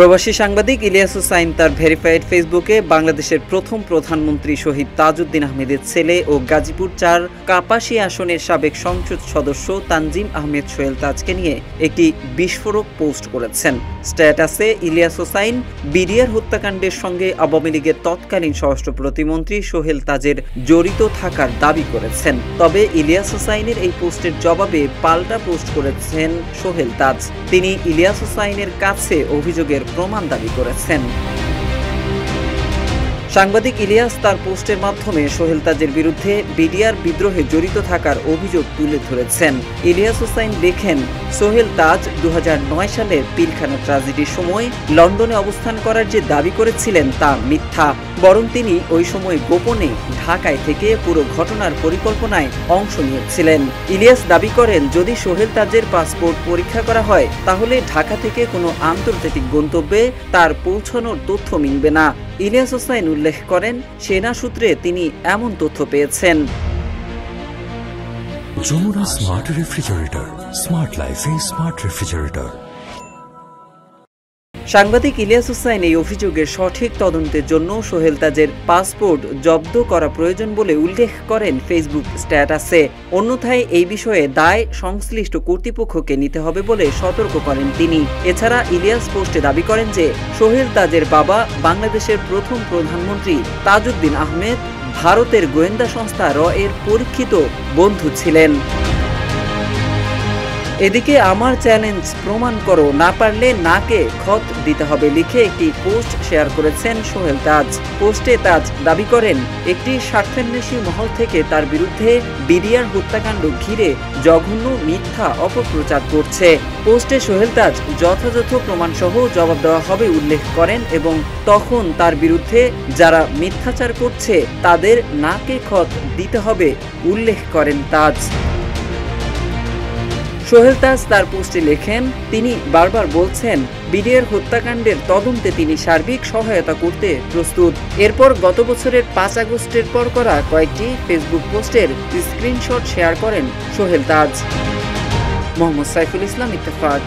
প্রবাসী সাংবাদিক ইলিয়াস হুসাইন তার ভেরিফাইড ফেসবুকে বাংলাদেশের প্রথম প্রধানমন্ত্রী শহীদ তাজউদ্দিন আহমেদের ছেলে ও গাজীপুর ৪ কাপাসী আসনের সাবেক সংসদ সদস্য তানজিম আহমেদ সোহেল তাজকে নিয়ে একটি বিস্ফোরক পোস্ট করেছেন। স্ট্যাটাসে ইলিয়াস হুসাইন বিডিআর হত্যাকাণ্ডের সঙ্গে আওয়ামী লীগের তৎকালীন স্বরাষ্ট্র প্রতিমন্ত্রী সোহেল তাজের জড়িত থাকার দাবি করেছেন। তবে ইলিয়াস হুসাইনের এই পোস্টের জবাবে পাল্টা পোস্ট করেছেন সোহেল তাজ। তিনি ইলিয়াস হুসাইনের কাছে অভিযোগের প্রমাণ দাবি করেছেন। সাংবাদিক ইলিয়াস তার পোস্টের মাধ্যমে সোহেল তাজের বিরুদ্ধে বিডিআর বিদ্রোহে জড়িত থাকার অভিযোগ তুলে ধরেছেন। ইলিয়াস হুসাইন লেখেন, সোহেল তাজ ২০০৯ সালের পিলখানা ট্র্যাজেডির সময় লন্ডনে অবস্থান করার যে দাবি করেছিলেন তা মিথ্যা। বরং তিনি ওই সময় গোপনে ঢাকায় থেকে পুরো ঘটনার পরিকল্পনায় অংশ নিয়েছিলেন। ইলিয়াস দাবি করেন, যদি সোহেল তাজের পাসপোর্ট পরীক্ষা করা হয় তাহলে ঢাকা থেকে কোনো আন্তর্জাতিক গন্তব্যে তার পৌঁছানোর তথ্য মিলবে না। ইলিয়াস হুসাইন উল্লেখ করেন, সেনা সূত্রে তিনি এমন তথ্য পেয়েছেন। যমুনা স্মার্ট রেফ্রিজারেটর, স্মার্ট লাইফে স্মার্ট রেফ্রিজারেটর। সাংবাদিক ইলিয়াস হুসাইন এই অভিযোগের সঠিক তদন্তের জন্য সোহেল তাজের পাসপোর্ট জব্দ করা প্রয়োজন বলে উল্লেখ করেন ফেসবুক স্ট্যাটাসে। অন্যথায় এই বিষয়ে দায় সংশ্লিষ্ট কর্তৃপক্ষকে নিতে হবে বলে সতর্ক করেন তিনি। এছাড়া ইলিয়াস পোস্টে দাবি করেন যে সোহেল তাজের বাবা বাংলাদেশের প্রথম প্রধানমন্ত্রী তাজউদ্দিন আহমেদ ভারতের গোয়েন্দা সংস্থা র এর পরীক্ষিত বন্ধু ছিলেন। এদিকে আমার চ্যালেঞ্জ প্রমাণ করো, না পারলে নাকে খত দিতে হবে লিখে একটি পোস্ট শেয়ার করেছেন সোহেল তাজ। পোস্টে তাজ দাবি করেন, একটি স্বার্থান্বেষী মহল থেকে তার বিরুদ্ধে বিডিআর হত্যাকাণ্ড ঘিরে জঘন্য মিথ্যা অপপ্রচার করছে। পোস্টে সোহেল তাজ যথাযথ প্রমাণসহ জবাব দেওয়া হবে উল্লেখ করেন এবং তখন তার বিরুদ্ধে যারা মিথ্যাচার করছে তাদের নাকে খত দিতে হবে উল্লেখ করেন তাজ। সোহেল তাজ তার পোস্টে লেখেন, তিনি বারবার বলছেন বিডিআর হত্যাকাণ্ডের তদন্তে তিনি সার্বিক সহায়তা করতে প্রস্তুত। এরপর গত বছরের ৫ আগস্টের পর করা কয়েকটি ফেসবুক পোস্টের স্ক্রিনশট শেয়ার করেন সোহেল তাজ। মোহাম্মদ সাইফুল ইসলাম, ইত্তেফাক।